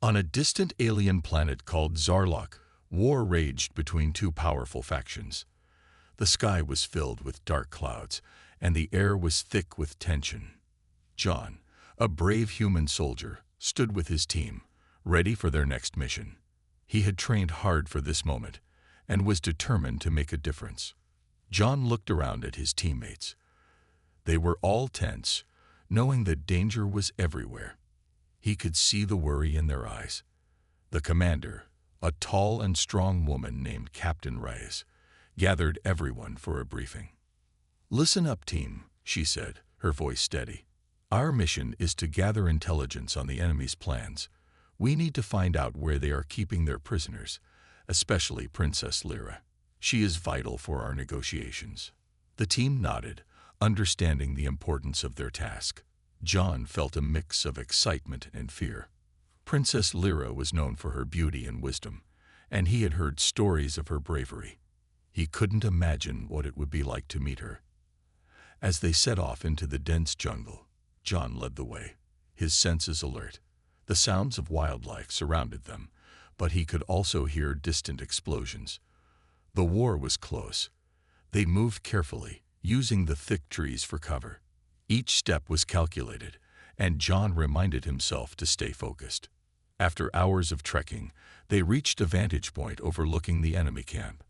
On a distant alien planet called Zarlok, war raged between two powerful factions. The sky was filled with dark clouds, and the air was thick with tension. John, a brave human soldier, stood with his team, ready for their next mission. He had trained hard for this moment, and was determined to make a difference. John looked around at his teammates. They were all tense, knowing that danger was everywhere. He could see the worry in their eyes. The commander, a tall and strong woman named Captain Reyes, gathered everyone for a briefing. "Listen up, team," she said, her voice steady. "Our mission is to gather intelligence on the enemy's plans. We need to find out where they are keeping their prisoners, especially Princess Lyra. She is vital for our negotiations." The team nodded, understanding the importance of their task. John felt a mix of excitement and fear. Princess Lyra was known for her beauty and wisdom, and he had heard stories of her bravery. He couldn't imagine what it would be like to meet her. As they set off into the dense jungle, John led the way, his senses alert. The sounds of wildlife surrounded them, but he could also hear distant explosions. The war was close. They moved carefully, using the thick trees for cover. Each step was calculated, and John reminded himself to stay focused. After hours of trekking, they reached a vantage point overlooking the enemy camp.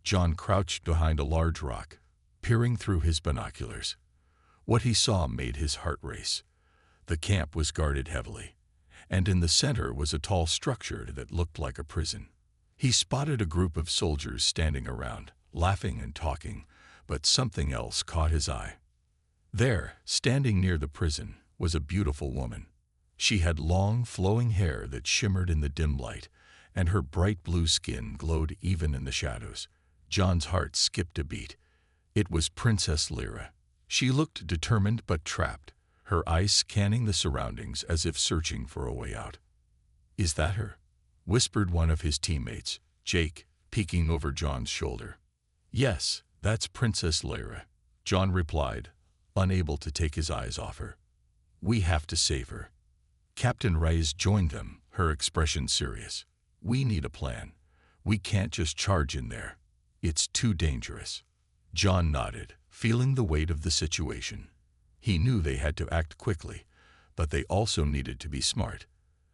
John crouched behind a large rock, peering through his binoculars. What he saw made his heart race. The camp was guarded heavily, and in the center was a tall structure that looked like a prison. He spotted a group of soldiers standing around, laughing and talking, but something else caught his eye. There, standing near the prison, was a beautiful woman. She had long, flowing hair that shimmered in the dim light, and her bright blue skin glowed even in the shadows. John's heart skipped a beat. It was Princess Lyra. She looked determined but trapped, her eyes scanning the surroundings as if searching for a way out. "Is that her?" whispered one of his teammates, Jake, peeking over John's shoulder. "Yes, that's Princess Lyra," John replied, unable to take his eyes off her. "We have to save her." Captain Reyes joined them, her expression serious. "We need a plan. We can't just charge in there. It's too dangerous." John nodded, feeling the weight of the situation. He knew they had to act quickly, but they also needed to be smart.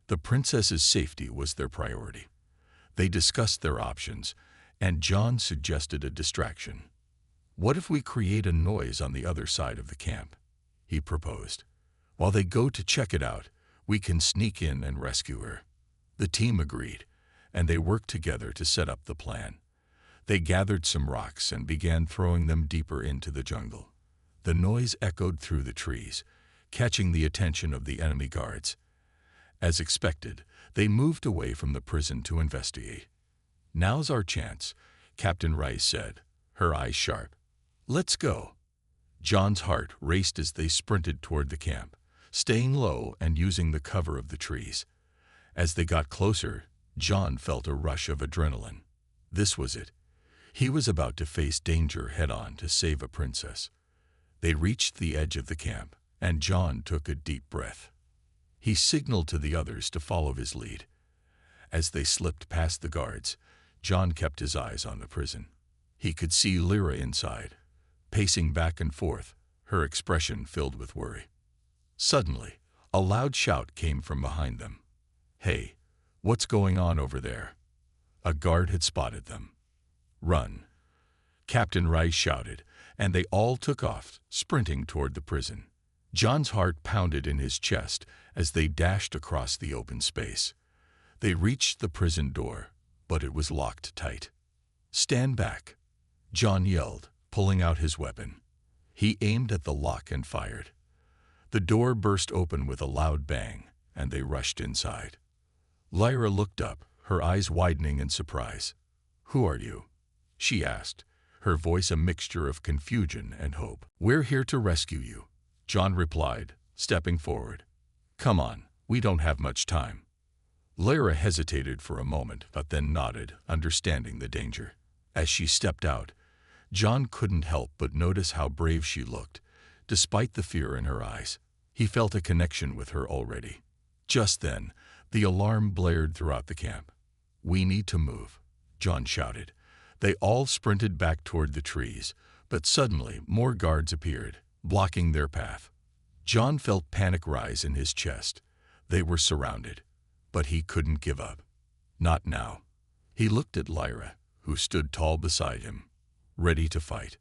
The princess's safety was their priority. They discussed their options, and John suggested a distraction. "What if we create a noise on the other side of the camp?" he proposed. "While they go to check it out, we can sneak in and rescue her." The team agreed, and they worked together to set up the plan. They gathered some rocks and began throwing them deeper into the jungle. The noise echoed through the trees, catching the attention of the enemy guards. As expected, they moved away from the prison to investigate. "Now's our chance," Captain Rice said, her eyes sharp. "Let's go." John's heart raced as they sprinted toward the camp, staying low and using the cover of the trees. As they got closer, John felt a rush of adrenaline. This was it. He was about to face danger head-on to save a princess. They reached the edge of the camp, and John took a deep breath. He signaled to the others to follow his lead. As they slipped past the guards, John kept his eyes on the prison. He could see Lyra inside, pacing back and forth, her expression filled with worry. Suddenly, a loud shout came from behind them. "Hey, what's going on over there?" A guard had spotted them. "Run," Captain Rice shouted, and they all took off, sprinting toward the prison. John's heart pounded in his chest as they dashed across the open space. They reached the prison door, but it was locked tight. "Stand back," John yelled, pulling out his weapon. He aimed at the lock and fired. The door burst open with a loud bang, and they rushed inside. Lyra looked up, her eyes widening in surprise. "Who are you?" she asked, her voice a mixture of confusion and hope. "We're here to rescue you," John replied, stepping forward. "Come on, we don't have much time." Lyra hesitated for a moment, but then nodded, understanding the danger. As she stepped out, John couldn't help but notice how brave she looked, despite the fear in her eyes. He felt a connection with her already. Just then, The alarm blared throughout the camp. "We need to move," John shouted. They all sprinted back toward the trees, but suddenly more guards appeared, blocking their path. John felt panic rise in his chest. They were surrounded, but he couldn't give up. Not now. He looked at Lyra, who stood tall beside him, ready to fight.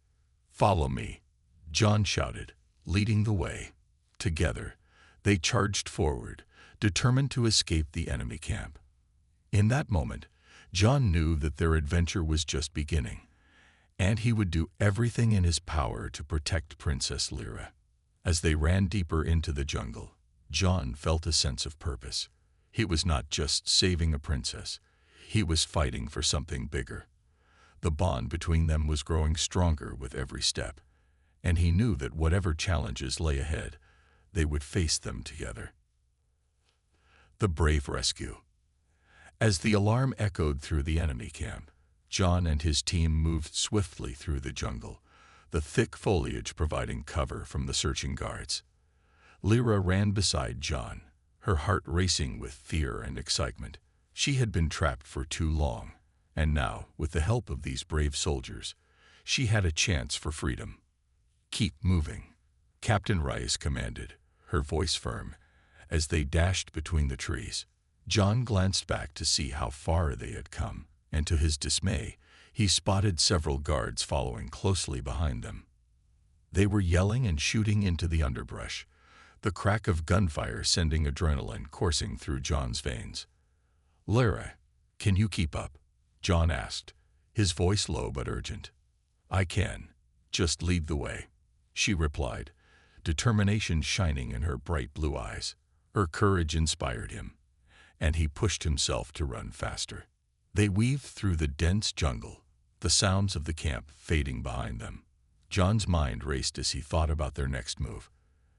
"Follow me," John shouted, leading the way. Together, they charged forward, determined to escape the enemy camp. In that moment, John knew that their adventure was just beginning, and he would do everything in his power to protect Princess Lyra. As they ran deeper into the jungle, John felt a sense of purpose. He was not just saving a princess. He was fighting for something bigger. The bond between them was growing stronger with every step, and he knew that whatever challenges lay ahead, they would face them together. The brave rescue. As the alarm echoed through the enemy camp, John and his team moved swiftly through the jungle, the thick foliage providing cover from the searching guards. Lyra ran beside John, her heart racing with fear and excitement. She had been trapped for too long, and now, with the help of these brave soldiers, she had a chance for freedom. "Keep moving," Captain Rice commanded, her voice firm, as they dashed between the trees. John glanced back to see how far they had come, and to his dismay, he spotted several guards following closely behind them. They were yelling and shooting into the underbrush, the crack of gunfire sending adrenaline coursing through John's veins. "Lyra, can you keep up?" John asked, his voice low but urgent. "I can. Just lead the way," she replied, determination shining in her bright blue eyes. Her courage inspired him, and he pushed himself to run faster. They weaved through the dense jungle, the sounds of the camp fading behind them. John's mind raced as he thought about their next move.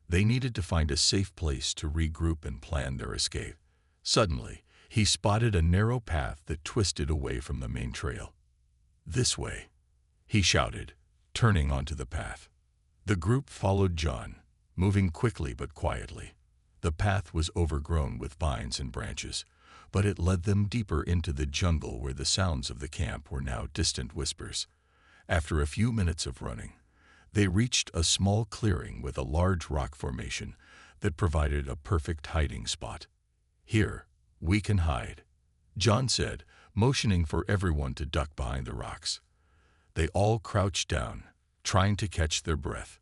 They needed to find a safe place to regroup and plan their escape. Suddenly, he spotted a narrow path that twisted away from the main trail. "This way," he shouted, turning onto the path. The group followed John, moving quickly but quietly. The path was overgrown with vines and branches, but it led them deeper into the jungle where the sounds of the camp were now distant whispers. After a few minutes of running, they reached a small clearing with a large rock formation that provided a perfect hiding spot. "Here, we can hide," John said, motioning for everyone to duck behind the rocks. They all crouched down, trying to catch their breath.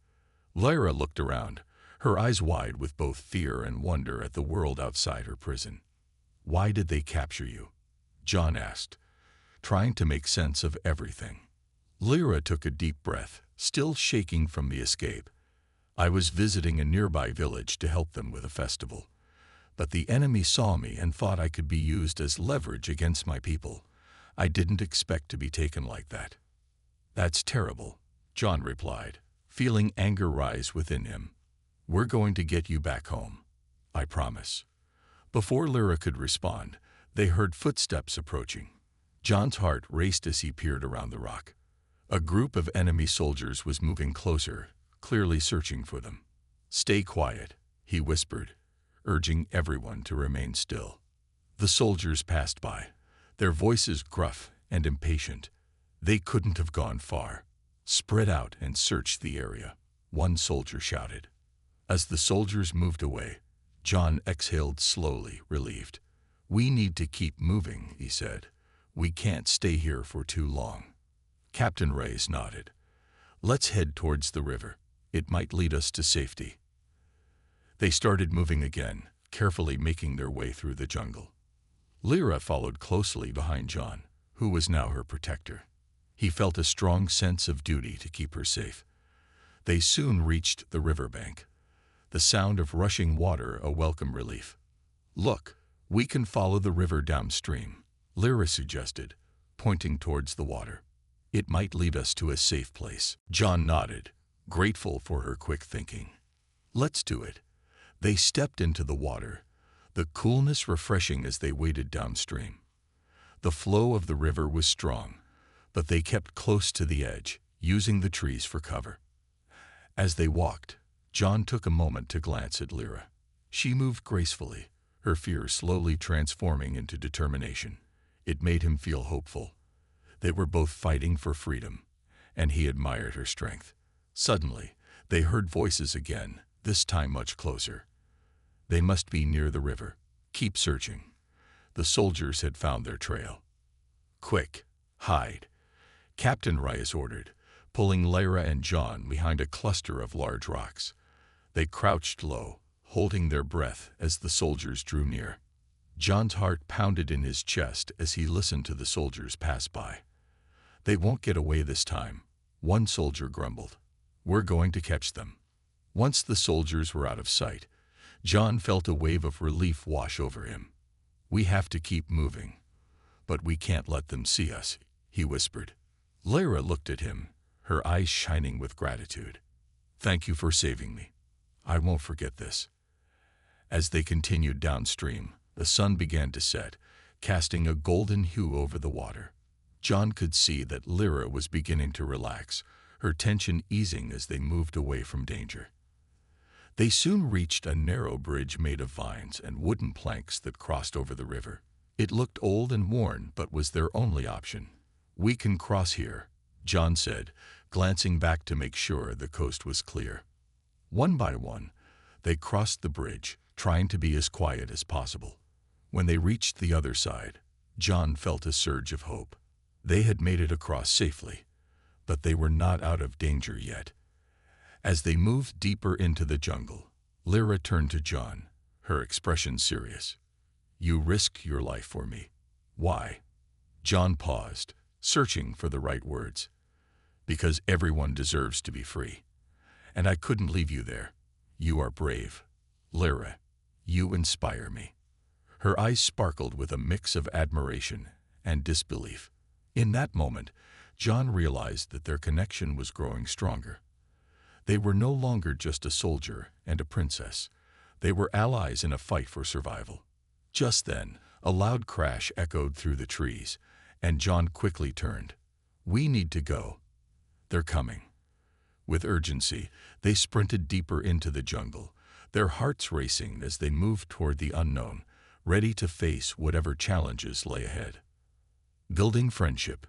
Lyra looked around, her eyes wide with both fear and wonder at the world outside her prison. "Why did they capture you?" John asked, trying to make sense of everything. Lyra took a deep breath, still shaking from the escape. "I was visiting a nearby village to help them with a festival, but the enemy saw me and thought I could be used as leverage against my people. I didn't expect to be taken like that." "That's terrible," John replied, feeling anger rise within him. "We're going to get you back home. I promise." Before Lyra could respond, they heard footsteps approaching. John's heart raced as he peered around the rock. A group of enemy soldiers was moving closer, clearly searching for them. "Stay quiet," he whispered, urging everyone to remain still. The soldiers passed by, their voices gruff and impatient. They couldn't have gone far. "Spread out and search the area," one soldier shouted. As the soldiers moved away, John exhaled slowly, relieved. "We need to keep moving," he said. "We can't stay here for too long." Captain Reyes nodded. "Let's head towards the river. It might lead us to safety." They started moving again, carefully making their way through the jungle. Lyra followed closely behind John, who was now her protector. He felt a strong sense of duty to keep her safe. They soon reached the riverbank, the sound of rushing water a welcome relief. "Look, we can follow the river downstream," Lyra suggested, pointing towards the water. "It might lead us to a safe place." John nodded, grateful for her quick thinking. "Let's do it." They stepped into the water, the coolness refreshing as they waded downstream. The flow of the river was strong, but they kept close to the edge, using the trees for cover. As they walked, John took a moment to glance at Lyra. She moved gracefully, her fear slowly transforming into determination. It made him feel hopeful. They were both fighting for freedom, and he admired her strength. Suddenly, they heard voices again, this time much closer. They must be near the river. Keep searching. The soldiers had found their trail. Quick, hide, Captain Reyes ordered, pulling Lyra and John behind a cluster of large rocks. They crouched low, holding their breath as the soldiers drew near. John's heart pounded in his chest as he listened to the soldiers pass by. They won't get away this time, one soldier grumbled. We're going to catch them. Once the soldiers were out of sight, John felt a wave of relief wash over him. We have to keep moving. But we can't let them see us, he whispered. Lyra looked at him, her eyes shining with gratitude. Thank you for saving me. I won't forget this. As they continued downstream, the sun began to set, casting a golden hue over the water. John could see that Lyra was beginning to relax, her tension easing as they moved away from danger. They soon reached a narrow bridge made of vines and wooden planks that crossed over the river. It looked old and worn, but was their only option. We can cross here, John said, glancing back to make sure the coast was clear. One by one, they crossed the bridge, trying to be as quiet as possible. When they reached the other side, John felt a surge of hope. They had made it across safely, but they were not out of danger yet. As they moved deeper into the jungle, Lyra turned to John, her expression serious. You risked your life for me. Why? John paused, searching for the right words. Because everyone deserves to be free. And I couldn't leave you there. You are brave. Lyra, you inspire me. Her eyes sparkled with a mix of admiration and disbelief. In that moment, John realized that their connection was growing stronger. They were no longer just a soldier and a princess. They were allies in a fight for survival. Just then, a loud crash echoed through the trees, and John quickly turned. We need to go. They're coming. With urgency, they sprinted deeper into the jungle, their hearts racing as they moved toward the unknown, ready to face whatever challenges lay ahead. Building friendship.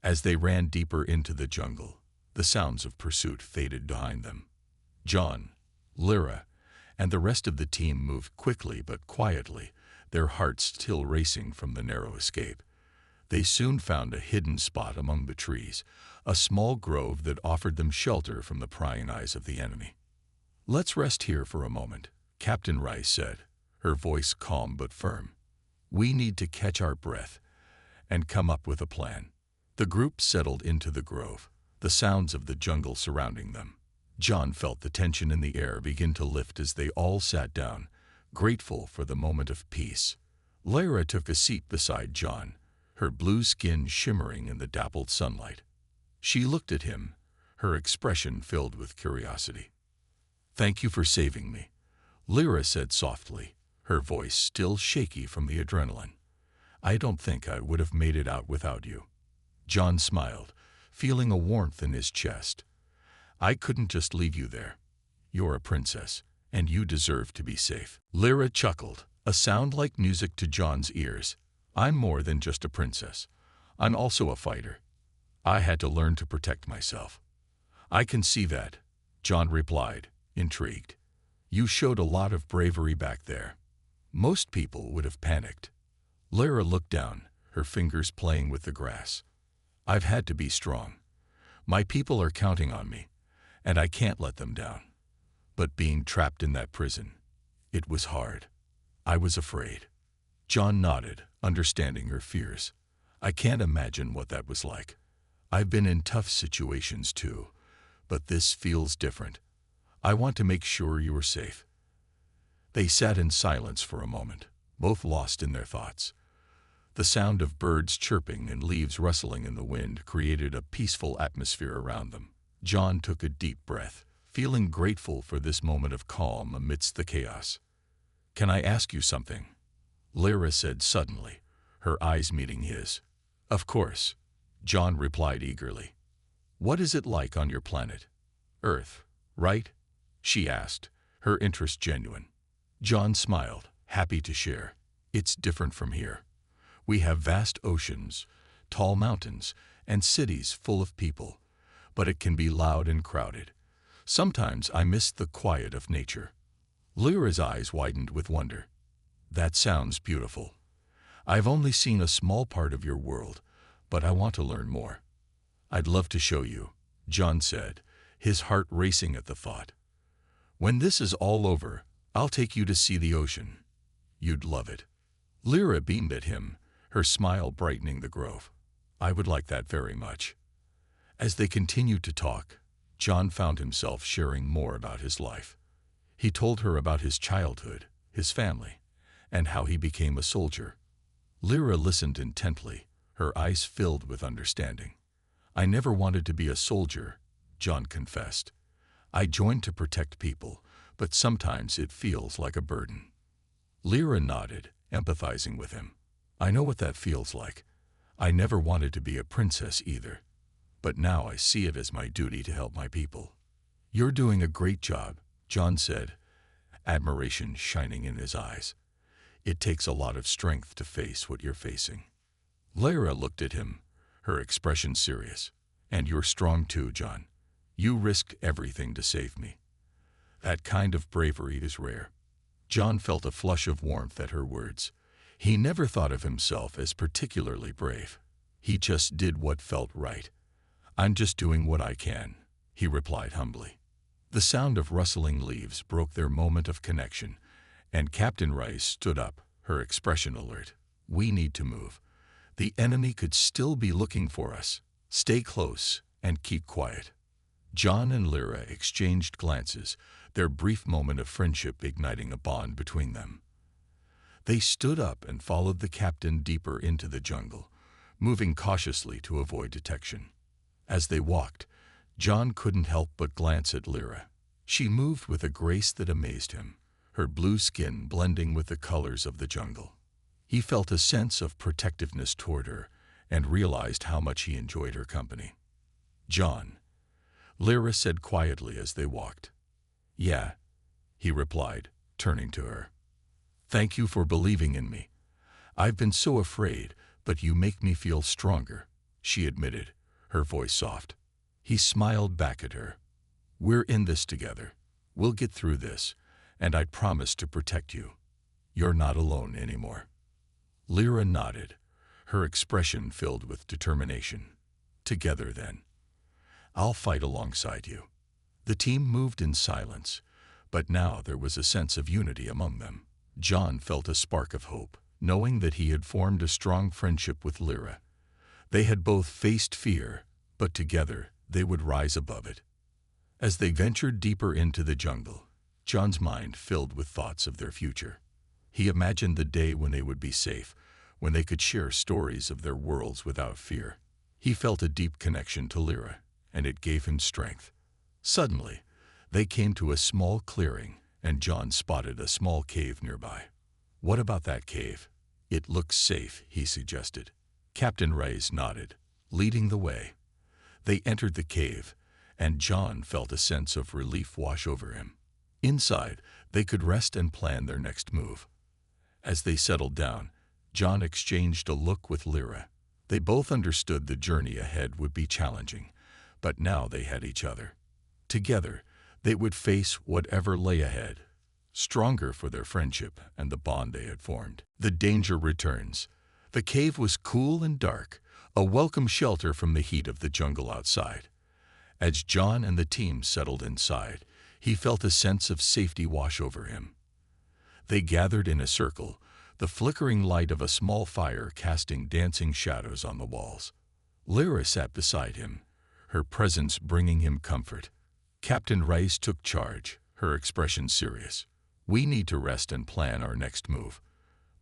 As they ran deeper into the jungle, the sounds of pursuit faded behind them. John, Lyra, and the rest of the team moved quickly but quietly, their hearts still racing from the narrow escape. They soon found a hidden spot among the trees, a small grove that offered them shelter from the prying eyes of the enemy. Let's rest here for a moment, Captain Rice said, her voice calm but firm. We need to catch our breath and come up with a plan. The group settled into the grove, the sounds of the jungle surrounding them. John felt the tension in the air begin to lift as they all sat down, grateful for the moment of peace. Lyra took a seat beside John, her blue skin shimmering in the dappled sunlight. She looked at him, her expression filled with curiosity. Thank you for saving me, Lyra said softly, her voice still shaky from the adrenaline. I don't think I would have made it out without you. John smiled, feeling a warmth in his chest. I couldn't just leave you there. You're a princess, and you deserve to be safe. Lyra chuckled, a sound like music to John's ears. I'm more than just a princess. I'm also a fighter. I had to learn to protect myself. I can see that, John replied, intrigued. You showed a lot of bravery back there. Most people would have panicked. Lyra looked down, her fingers playing with the grass. I've had to be strong. My people are counting on me, and I can't let them down. But being trapped in that prison, it was hard. I was afraid. John nodded, understanding her fears. I can't imagine what that was like. I've been in tough situations too, but this feels different. I want to make sure you are safe. They sat in silence for a moment, both lost in their thoughts. The sound of birds chirping and leaves rustling in the wind created a peaceful atmosphere around them. John took a deep breath, feeling grateful for this moment of calm amidst the chaos. Can I ask you something? Lyra said suddenly, her eyes meeting his. Of course, John replied eagerly. What is it like on your planet? Earth, right? She asked, her interest genuine. John smiled, Happy to share. It's different from here. We have vast oceans, tall mountains, and cities full of people, but it can be loud and crowded. Sometimes I miss the quiet of nature. Lyra's eyes widened with wonder. That sounds beautiful. I've only seen a small part of your world, but I want to learn more. I'd love to show you, John said, his heart racing at the thought. When this is all over, I'll take you to see the ocean. You'd love it. Lyra beamed at him, her smile brightening the grove. I would like that very much. As they continued to talk, John found himself sharing more about his life. He told her about his childhood, his family, and how he became a soldier. Lyra listened intently, her eyes filled with understanding. I never wanted to be a soldier, John confessed. I joined to protect people, but sometimes it feels like a burden. Lyra nodded, empathizing with him. I know what that feels like. I never wanted to be a princess either, but now I see it as my duty to help my people. You're doing a great job, John said, admiration shining in his eyes. It takes a lot of strength to face what you're facing. Lyra looked at him, her expression serious. And you're strong too, John. You risked everything to save me. That kind of bravery is rare. John felt a flush of warmth at her words. He never thought of himself as particularly brave. He just did what felt right. I'm just doing what I can, he replied humbly. The sound of rustling leaves broke their moment of connection, and Captain Rice stood up, her expression alert. We need to move. The enemy could still be looking for us. Stay close and keep quiet. John and Lyra exchanged glances, their brief moment of friendship igniting a bond between them. They stood up and followed the captain deeper into the jungle, moving cautiously to avoid detection. As they walked, John couldn't help but glance at Lyra. She moved with a grace that amazed him, her blue skin blending with the colors of the jungle. He felt a sense of protectiveness toward her and realized how much he enjoyed her company. John, Lyra said quietly as they walked. Yeah, he replied, turning to her. Thank you for believing in me. I've been so afraid, but you make me feel stronger, she admitted, her voice soft. He smiled back at her. We're in this together. We'll get through this, and I promise to protect you. You're not alone anymore. Lyra nodded, her expression filled with determination. Together, then. I'll fight alongside you. The team moved in silence, but now there was a sense of unity among them. John felt a spark of hope, knowing that he had formed a strong friendship with Lyra. They had both faced fear, but together they would rise above it. As they ventured deeper into the jungle, John's mind filled with thoughts of their future. He imagined the day when they would be safe, when they could share stories of their worlds without fear. He felt a deep connection to Lyra, and it gave him strength. Suddenly, they came to a small clearing, and John spotted a small cave nearby. What about that cave? It looks safe, he suggested. Captain Rice nodded, leading the way. They entered the cave, and John felt a sense of relief wash over him. Inside, they could rest and plan their next move. As they settled down, John exchanged a look with Lyra. They both understood the journey ahead would be challenging, but now they had each other. Together, they would face whatever lay ahead, stronger for their friendship and the bond they had formed. The danger returns. The cave was cool and dark, a welcome shelter from the heat of the jungle outside. As John and the team settled inside, he felt a sense of safety wash over him. They gathered in a circle, the flickering light of a small fire casting dancing shadows on the walls. Lyra sat beside him, her presence bringing him comfort. Captain Rice took charge, her expression serious. We need to rest and plan our next move,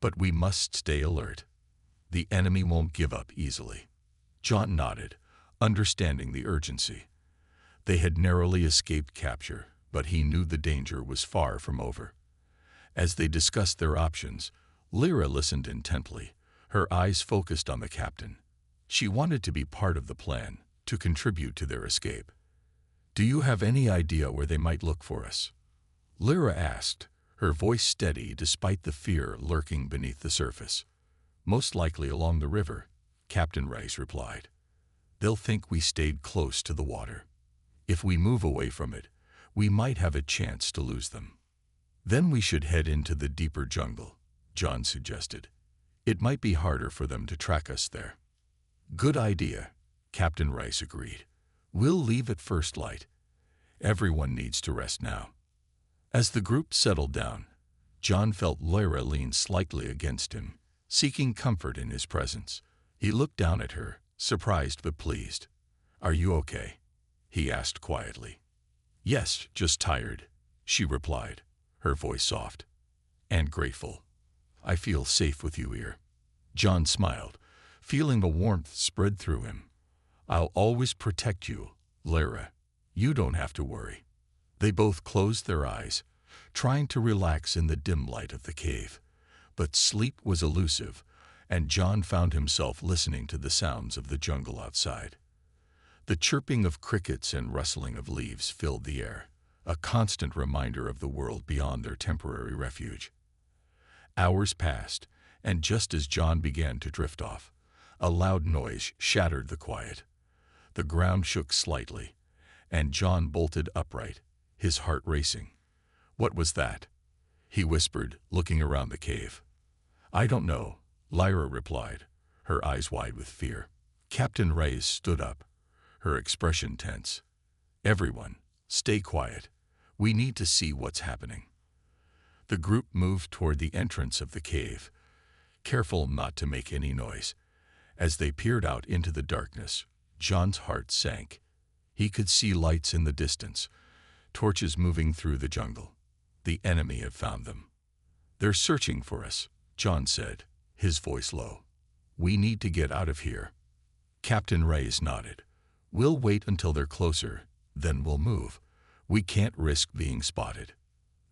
but we must stay alert. The enemy won't give up easily. John nodded, understanding the urgency. They had narrowly escaped capture, but he knew the danger was far from over. As they discussed their options, Lyra listened intently, her eyes focused on the captain. She wanted to be part of the plan, to contribute to their escape. Do you have any idea where they might look for us? Lyra asked, her voice steady despite the fear lurking beneath the surface. "Most likely along the river," Captain Rice replied. "They'll think we stayed close to the water. If we move away from it, we might have a chance to lose them." "Then we should head into the deeper jungle," John suggested. "It might be harder for them to track us there." "Good idea," Captain Rice agreed. "We'll leave at first light. Everyone needs to rest now." As the group settled down, John felt Lyra lean slightly against him, seeking comfort in his presence. He looked down at her, surprised but pleased. "Are you okay?" he asked quietly. "Yes, just tired," she replied, her voice soft. "And grateful. I feel safe with you here." John smiled, feeling a warmth spread through him. "I'll always protect you, Lyra. You don't have to worry." They both closed their eyes, trying to relax in the dim light of the cave. But sleep was elusive, and John found himself listening to the sounds of the jungle outside. The chirping of crickets and rustling of leaves filled the air, a constant reminder of the world beyond their temporary refuge. Hours passed, and just as John began to drift off, a loud noise shattered the quiet. The ground shook slightly, and John bolted upright, his heart racing. "What was that?" he whispered, looking around the cave. "I don't know," Lyra replied, her eyes wide with fear. Captain Rice stood up, her expression tense. "Everyone, stay quiet. We need to see what's happening." The group moved toward the entrance of the cave, careful not to make any noise. As they peered out into the darkness, John's heart sank. He could see lights in the distance, torches moving through the jungle. The enemy had found them. "They're searching for us," John said, his voice low. "We need to get out of here." Captain Rice nodded. "We'll wait until they're closer, then we'll move. We can't risk being spotted."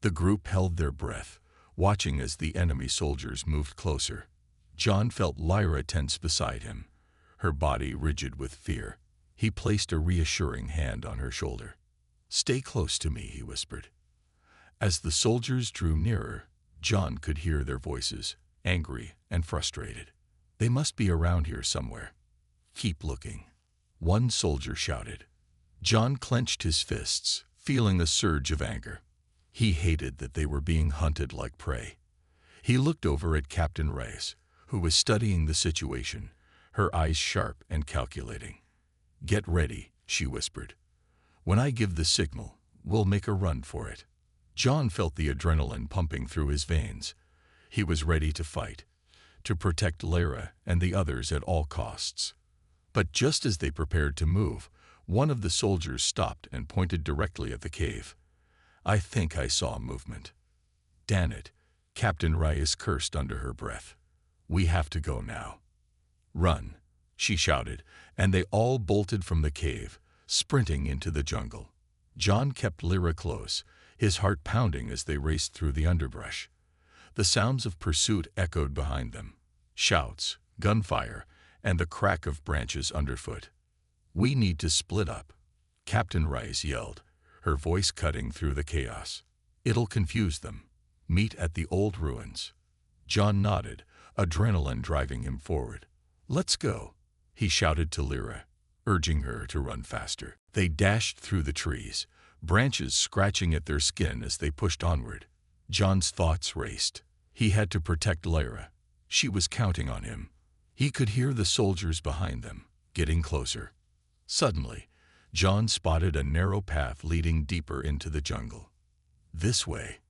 The group held their breath, watching as the enemy soldiers moved closer. John felt Lyra tense beside him, her body rigid with fear. He placed a reassuring hand on her shoulder. "Stay close to me," he whispered. As the soldiers drew nearer, John could hear their voices, angry and frustrated. "They must be around here somewhere. Keep looking," one soldier shouted. John clenched his fists, feeling a surge of anger. He hated that they were being hunted like prey. He looked over at Captain Rice, who was studying the situation, her eyes sharp and calculating. "Get ready," she whispered. "When I give the signal, we'll make a run for it." John felt the adrenaline pumping through his veins. He was ready to fight, to protect Lyra and the others at all costs. But just as they prepared to move, one of the soldiers stopped and pointed directly at the cave. "I think I saw movement." "Damn it," Captain Rice cursed under her breath. "We have to go now." "Run," she shouted, and they all bolted from the cave, sprinting into the jungle. John kept Lyra close, his heart pounding as they raced through the underbrush. The sounds of pursuit echoed behind them, shouts, gunfire, and the crack of branches underfoot. "We need to split up," Captain Rice yelled, her voice cutting through the chaos. "It'll confuse them. Meet at the old ruins." John nodded, adrenaline driving him forward. "Let's go," he shouted to Lyra, urging her to run faster. They dashed through the trees, branches scratching at their skin as they pushed onward. John's thoughts raced. He had to protect Lyra. She was counting on him. He could hear the soldiers behind them, getting closer. Suddenly, John spotted a narrow path leading deeper into the jungle. "This way,"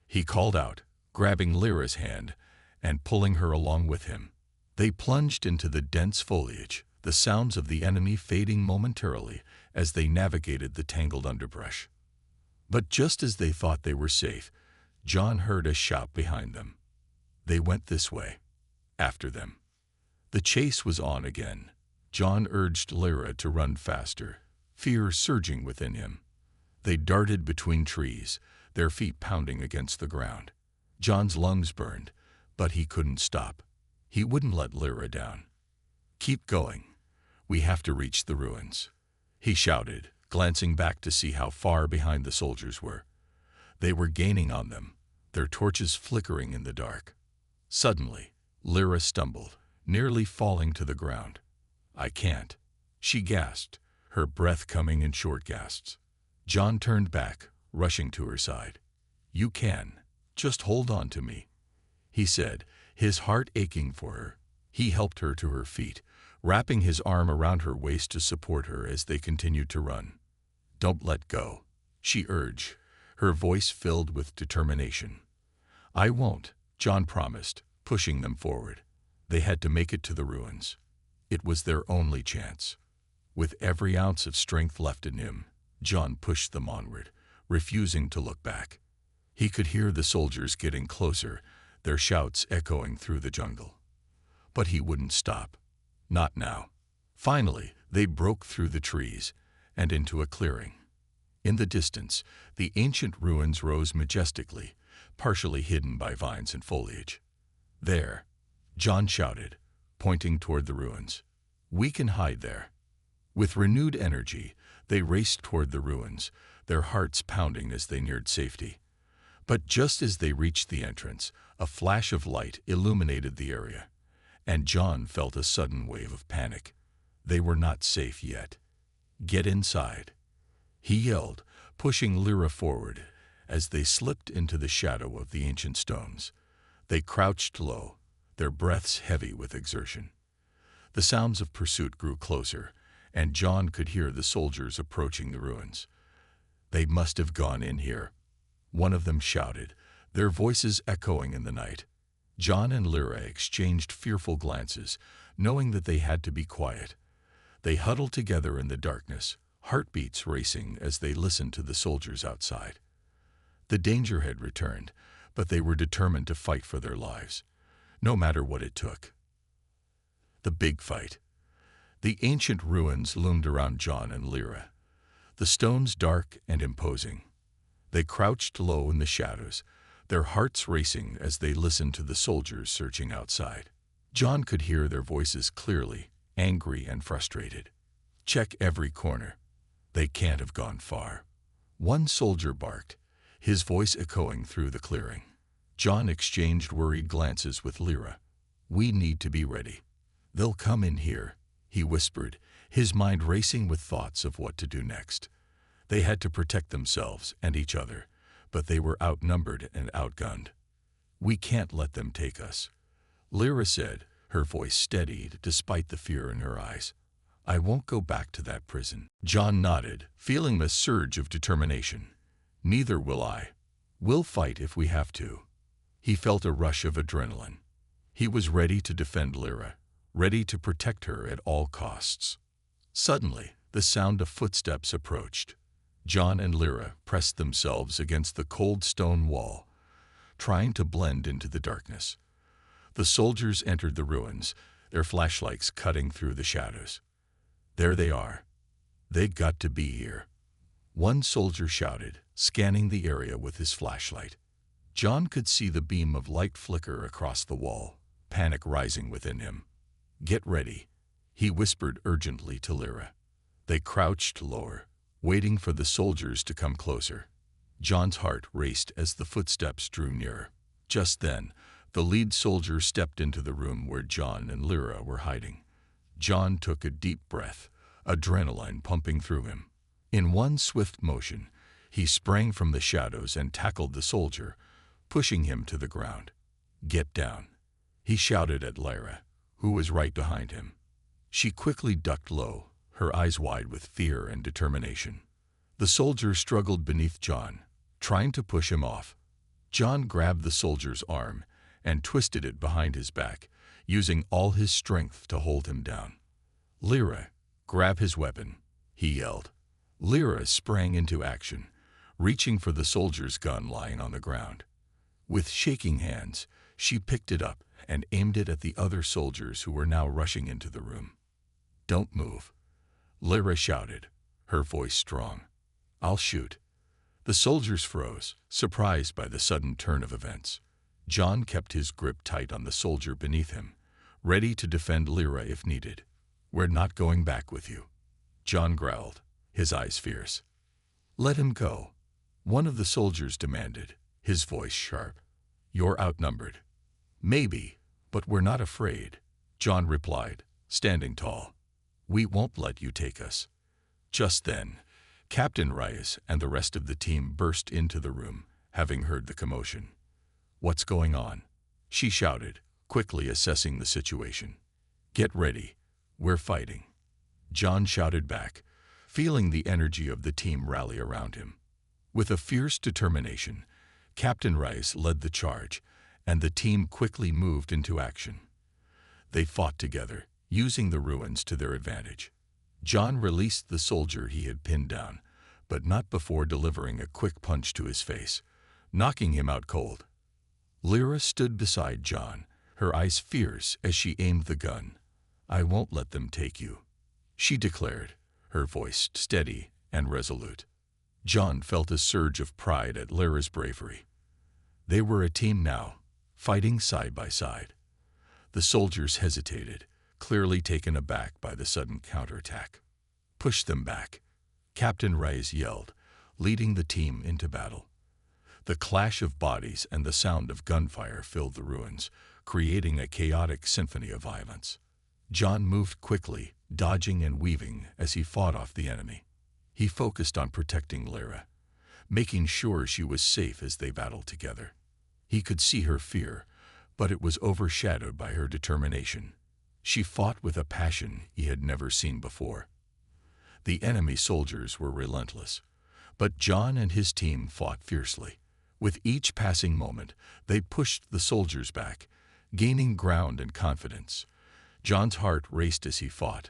he called out, grabbing Lyra's hand and pulling her along with him. They plunged into the dense foliage, the sounds of the enemy fading momentarily as they navigated the tangled underbrush. But just as they thought they were safe, John heard a shout behind them. They went this way. After them. The chase was on again. John urged Lyra to run faster, fear surging within him. They darted between trees, their feet pounding against the ground. John's lungs burned, but he couldn't stop. He wouldn't let Lyra down. "Keep going. We have to reach the ruins," he shouted, glancing back to see how far behind the soldiers were. They were gaining on them, their torches flickering in the dark. Suddenly, Lyra stumbled, nearly falling to the ground. "I can't," she gasped, her breath coming in short gasps. John turned back, rushing to her side. "You can. Just hold on to me," he said, his heart aching for her. He helped her to her feet, wrapping his arm around her waist to support her as they continued to run. "Don't let go," she urged, her voice filled with determination. "I won't," John promised, pushing them forward. They had to make it to the ruins. It was their only chance. With every ounce of strength left in him, John pushed them onward, refusing to look back. He could hear the soldiers getting closer, their shouts echoing through the jungle. But he wouldn't stop. Not now. Finally, they broke through the trees and into a clearing. In the distance, the ancient ruins rose majestically, partially hidden by vines and foliage. "There," John shouted, pointing toward the ruins. "We can hide there." With renewed energy, they raced toward the ruins, their hearts pounding as they neared safety. But just as they reached the entrance, a flash of light illuminated the area, and John felt a sudden wave of panic. They were not safe yet. "Get inside," he yelled, pushing Lyra forward as they slipped into the shadow of the ancient stones. They crouched low, their breaths heavy with exertion. The sounds of pursuit grew closer, and John could hear the soldiers approaching the ruins. "They must have gone in here," one of them shouted, their voices echoing in the night. John and Lyra exchanged fearful glances, knowing that they had to be quiet. They huddled together in the darkness, heartbeats racing as they listened to the soldiers outside. The danger had returned, but they were determined to fight for their lives, no matter what it took. The big fight. The ancient ruins loomed around John and Lyra, the stones dark and imposing. They crouched low in the shadows, their hearts racing as they listened to the soldiers searching outside. John could hear their voices clearly, angry and frustrated. "Check every corner. They can't have gone far," one soldier barked, his voice echoing through the clearing. John exchanged worried glances with Lyra. "We need to be ready. They'll come in here," he whispered, his mind racing with thoughts of what to do next. They had to protect themselves and each other, but they were outnumbered and outgunned. "We can't let them take us," Lyra said, her voice steadied despite the fear in her eyes. "I won't go back to that prison." John nodded, feeling a surge of determination. "Neither will I. We'll fight if we have to." He felt a rush of adrenaline. He was ready to defend Lyra, ready to protect her at all costs. Suddenly, the sound of footsteps approached. John and Lyra pressed themselves against the cold stone wall, trying to blend into the darkness. The soldiers entered the ruins, their flashlights cutting through the shadows. "There they are. They got to be here," one soldier shouted, scanning the area with his flashlight. John could see the beam of light flicker across the wall, panic rising within him. "Get ready," he whispered urgently to Lyra. They crouched lower, waiting for the soldiers to come closer. John's heart raced as the footsteps drew nearer. Just then, the lead soldier stepped into the room where John and Lyra were hiding. John took a deep breath, adrenaline pumping through him. In one swift motion, he sprang from the shadows and tackled the soldier, pushing him to the ground. "Get down," he shouted at Lyra, who was right behind him. She quickly ducked low, her eyes wide with fear and determination. The soldier struggled beneath John, trying to push him off. John grabbed the soldier's arm and twisted it behind his back, using all his strength to hold him down. "Lyra, grab his weapon," he yelled. Lyra sprang into action, reaching for the soldier's gun lying on the ground. With shaking hands, she picked it up and aimed it at the other soldiers who were now rushing into the room. "Don't move," Lyra shouted, her voice strong. "I'll shoot." The soldiers froze, surprised by the sudden turn of events. John kept his grip tight on the soldier beneath him, ready to defend Lyra if needed. "We're not going back with you," John growled, his eyes fierce. "Let him go," one of the soldiers demanded, his voice sharp. You're outnumbered. Maybe, but we're not afraid, John replied, standing tall. We won't let you take us. Just then, Captain Reyes and the rest of the team burst into the room, having heard the commotion. What's going on? She shouted, quickly assessing the situation. Get ready. We're fighting. John shouted back, feeling the energy of the team rally around him. With a fierce determination, Captain Reyes led the charge, and the team quickly moved into action. They fought together, using the ruins to their advantage. John released the soldier he had pinned down, but not before delivering a quick punch to his face, knocking him out cold. Lyra stood beside John, her eyes fierce as she aimed the gun. I won't let them take you, she declared, her voice steady and resolute. John felt a surge of pride at Lyra's bravery. They were a team now, fighting side by side. The soldiers hesitated, clearly taken aback by the sudden counterattack. Push them back, Captain Reyes yelled, leading the team into battle. The clash of bodies and the sound of gunfire filled the ruins, creating a chaotic symphony of violence. John moved quickly, dodging and weaving as he fought off the enemy. He focused on protecting Lyra, making sure she was safe as they battled together. He could see her fear, but it was overshadowed by her determination. She fought with a passion he had never seen before. The enemy soldiers were relentless, but John and his team fought fiercely. With each passing moment, they pushed the soldiers back, gaining ground and confidence. John's heart raced as he fought,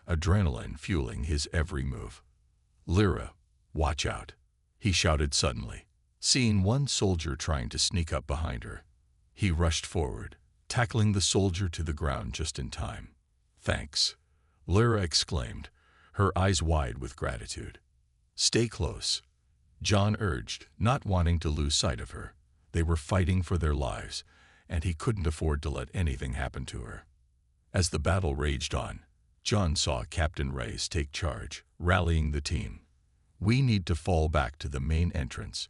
adrenaline fueling his every move. Lyra, watch out, he shouted suddenly, seeing one soldier trying to sneak up behind her. He rushed forward, tackling the soldier to the ground just in time. Thanks, Lyra exclaimed, her eyes wide with gratitude. Stay close, John urged, not wanting to lose sight of her. They were fighting for their lives, and he couldn't afford to let anything happen to her. As the battle raged on, John saw Captain Reyes take charge, rallying the team. We need to fall back to the main entrance.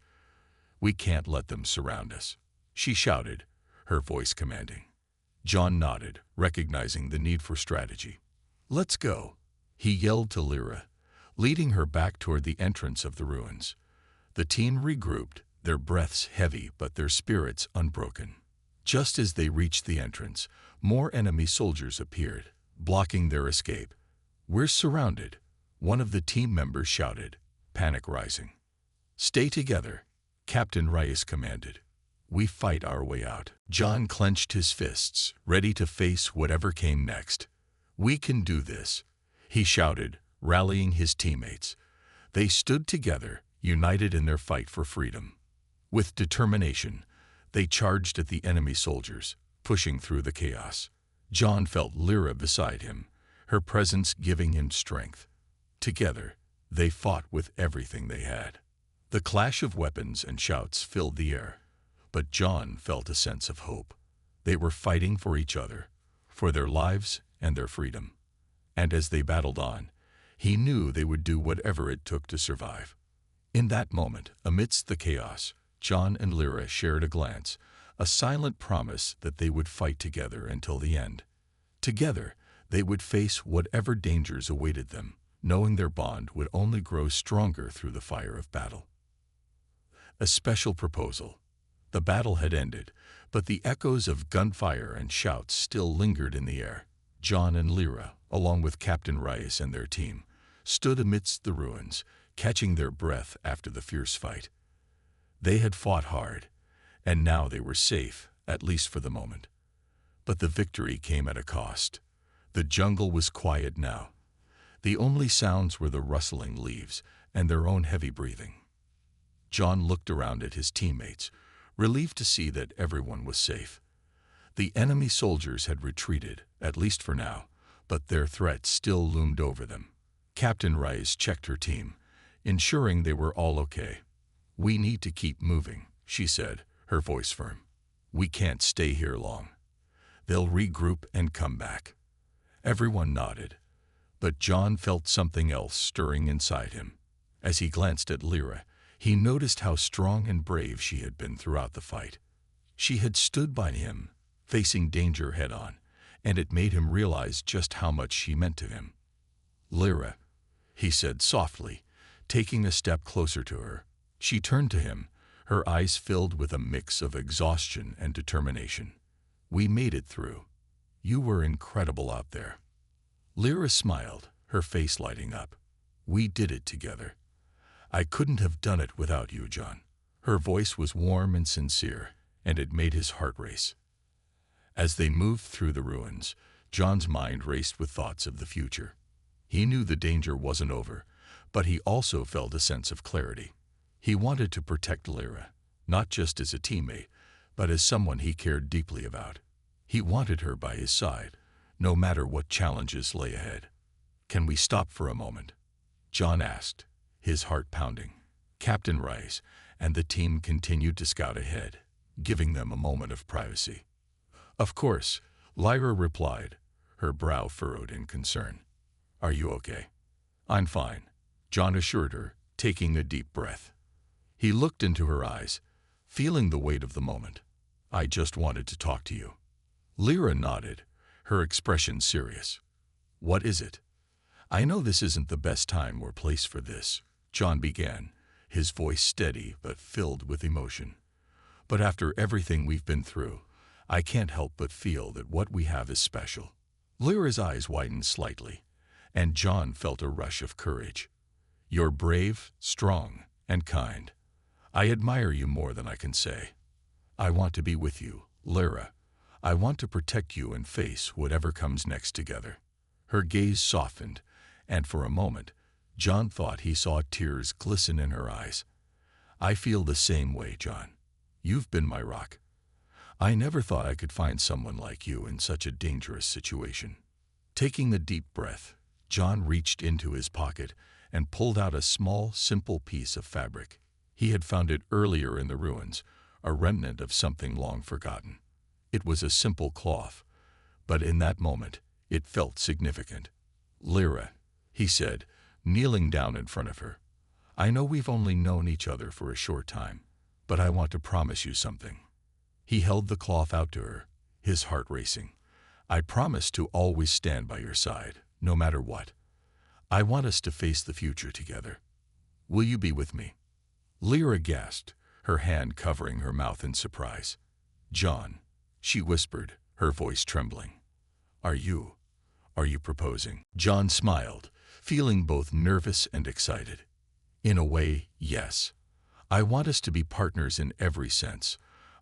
We can't let them surround us, she shouted, her voice commanding. John nodded, recognizing the need for strategy. Let's go, he yelled to Lyra, leading her back toward the entrance of the ruins. The team regrouped, their breaths heavy but their spirits unbroken. Just as they reached the entrance, more enemy soldiers appeared, blocking their escape. We're surrounded, one of the team members shouted, panic rising. Stay together, Captain Reyes commanded. We fight our way out. John clenched his fists, ready to face whatever came next. We can do this, he shouted, rallying his teammates. They stood together, united in their fight for freedom. With determination, they charged at the enemy soldiers, pushing through the chaos. John felt Lyra beside him, her presence giving him strength. Together, they fought with everything they had. The clash of weapons and shouts filled the air, but John felt a sense of hope. They were fighting for each other, for their lives and their freedom. And as they battled on, he knew they would do whatever it took to survive. In that moment, amidst the chaos, John and Lyra shared a glance, a silent promise that they would fight together until the end. Together, they would face whatever dangers awaited them, knowing their bond would only grow stronger through the fire of battle. A special proposal. The battle had ended, but the echoes of gunfire and shouts still lingered in the air. John and Lyra, along with Captain Reyes and their team, stood amidst the ruins, catching their breath after the fierce fight. They had fought hard, and now they were safe, at least for the moment. But the victory came at a cost. The jungle was quiet now. The only sounds were the rustling leaves and their own heavy breathing. John looked around at his teammates, relieved to see that everyone was safe. The enemy soldiers had retreated, at least for now, but their threat still loomed over them. Captain Reyes checked her team, ensuring they were all okay. We need to keep moving, she said, her voice firm. We can't stay here long. They'll regroup and come back. Everyone nodded, but John felt something else stirring inside him. As he glanced at Lyra, he noticed how strong and brave she had been throughout the fight. She had stood by him, facing danger head-on, and it made him realize just how much she meant to him. "Lyra," he said softly, taking a step closer to her. She turned to him, her eyes filled with a mix of exhaustion and determination. "We made it through. You were incredible out there." Lyra smiled, her face lighting up. "We did it together. I couldn't have done it without you, John." Her voice was warm and sincere, and it made his heart race. As they moved through the ruins, John's mind raced with thoughts of the future. He knew the danger wasn't over, but he also felt a sense of clarity. He wanted to protect Lyra, not just as a teammate, but as someone he cared deeply about. He wanted her by his side, no matter what challenges lay ahead. "Can we stop for a moment?" John asked, his heart pounding. Captain Rice and the team continued to scout ahead, giving them a moment of privacy. "Of course," Lyra replied, her brow furrowed in concern. "Are you okay?" "I'm fine," John assured her, taking a deep breath. He looked into her eyes, feeling the weight of the moment. "I just wanted to talk to you." Lyra nodded, her expression serious. "What is it?" "I know this isn't the best time or place for this," John began, his voice steady but filled with emotion. "But after everything we've been through, I can't help but feel that what we have is special." Lyra's eyes widened slightly, and John felt a rush of courage. "You're brave, strong, and kind. I admire you more than I can say. I want to be with you, Lyra. I want to protect you and face whatever comes next together." Her gaze softened, and for a moment, John thought he saw tears glisten in her eyes. "I feel the same way, John. You've been my rock. I never thought I could find someone like you in such a dangerous situation." Taking a deep breath, John reached into his pocket and pulled out a small, simple piece of fabric. He had found it earlier in the ruins, a remnant of something long forgotten. It was a simple cloth, but in that moment, it felt significant. "Lyra," he said, kneeling down in front of her. "I know we've only known each other for a short time, but I want to promise you something." He held the cloth out to her, his heart racing. "I promise to always stand by your side, no matter what. I want us to face the future together. Will you be with me?" Lyra gasped, her hand covering her mouth in surprise. "John," she whispered, her voice trembling. Are you proposing?" John smiled, feeling both nervous and excited. "In a way, yes. I want us to be partners in every sense.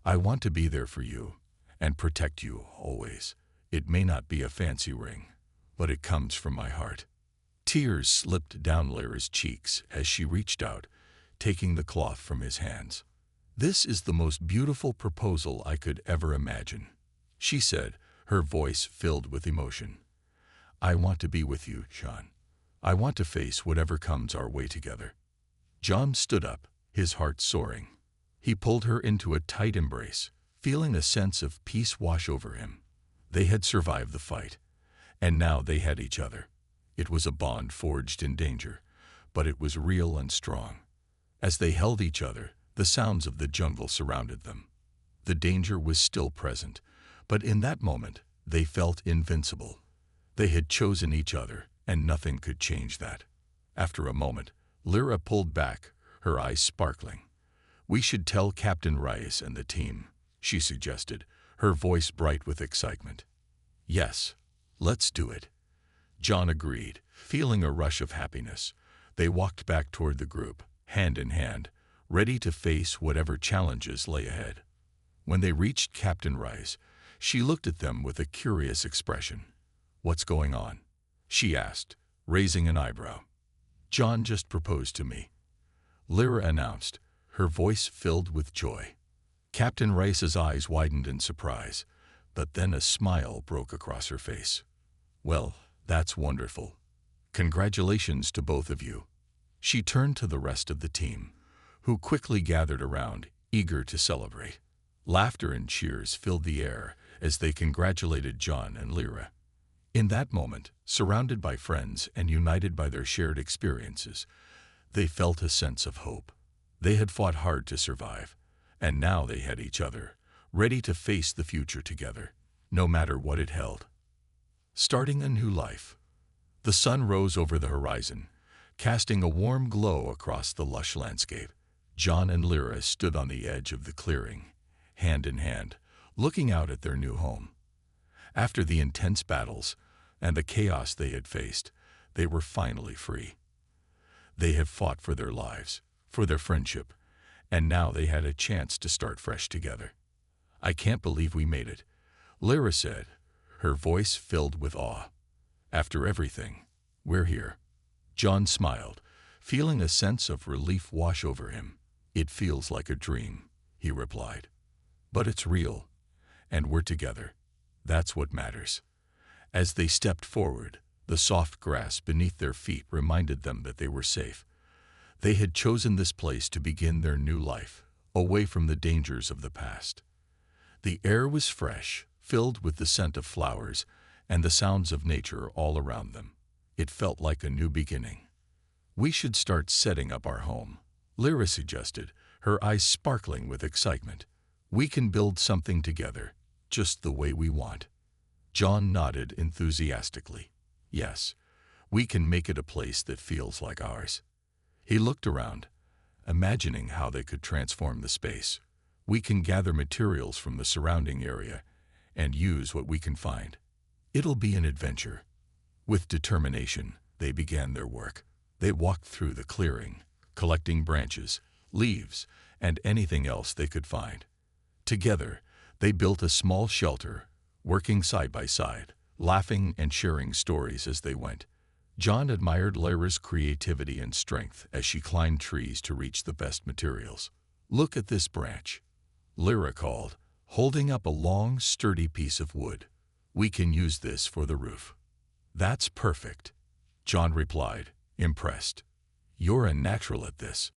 I want to be there for you and protect you always. It may not be a fancy ring, but it comes from my heart." Tears slipped down Lyra's cheeks as she reached out, taking the cloth from his hands. "This is the most beautiful proposal I could ever imagine," she said, her voice filled with emotion. "I want to be with you, John. I want to face whatever comes our way together." John stood up, his heart soaring. He pulled her into a tight embrace, feeling a sense of peace wash over him. They had survived the fight, and now they had each other. It was a bond forged in danger, but it was real and strong. As they held each other, the sounds of the jungle surrounded them. The danger was still present, but in that moment, they felt invincible. They had chosen each other, and nothing could change that. After a moment, Lyra pulled back, her eyes sparkling. "We should tell Captain Rice and the team," she suggested, her voice bright with excitement. "Yes, let's do it." John agreed, feeling a rush of happiness. They walked back toward the group, hand in hand, ready to face whatever challenges lay ahead. When they reached Captain Rice, she looked at them with a curious expression. "What's going on?" she asked, raising an eyebrow. "John just proposed to me," Lyra announced, her voice filled with joy. Captain Rice's eyes widened in surprise, but then a smile broke across her face. "Well, that's wonderful. Congratulations to both of you." She turned to the rest of the team, who quickly gathered around, eager to celebrate. Laughter and cheers filled the air as they congratulated John and Lyra. In that moment, surrounded by friends and united by their shared experiences, they felt a sense of hope. They had fought hard to survive, and now they had each other, ready to face the future together, no matter what it held. Starting a new life. The sun rose over the horizon, casting a warm glow across the lush landscape. John and Lyra stood on the edge of the clearing, hand in hand, looking out at their new home. After the intense battles and the chaos they had faced, they were finally free. They had fought for their lives, for their friendship, and now they had a chance to start fresh together. "I can't believe we made it," Lyra said, her voice filled with awe. "After everything, we're here." John smiled, feeling a sense of relief wash over him. "It feels like a dream," he replied. "But it's real, and we're together. That's what matters." As they stepped forward, the soft grass beneath their feet reminded them that they were safe. They had chosen this place to begin their new life, away from the dangers of the past. The air was fresh, filled with the scent of flowers and the sounds of nature all around them. It felt like a new beginning. "We should start setting up our home," Lyra suggested, her eyes sparkling with excitement. "We can build something together, just the way we want." John nodded enthusiastically. "Yes, we can make it a place that feels like ours." He looked around, imagining how they could transform the space. "We can gather materials from the surrounding area and use what we can find. It'll be an adventure." With determination, they began their work. They walked through the clearing, collecting branches, leaves, and anything else they could find. Together, they built a small shelter, working side by side, laughing and sharing stories as they went. John admired Lyra's creativity and strength as she climbed trees to reach the best materials. "Look at this branch," Lyra called, holding up a long, sturdy piece of wood. "We can use this for the roof." "That's perfect," John replied, impressed. "You're a natural at this."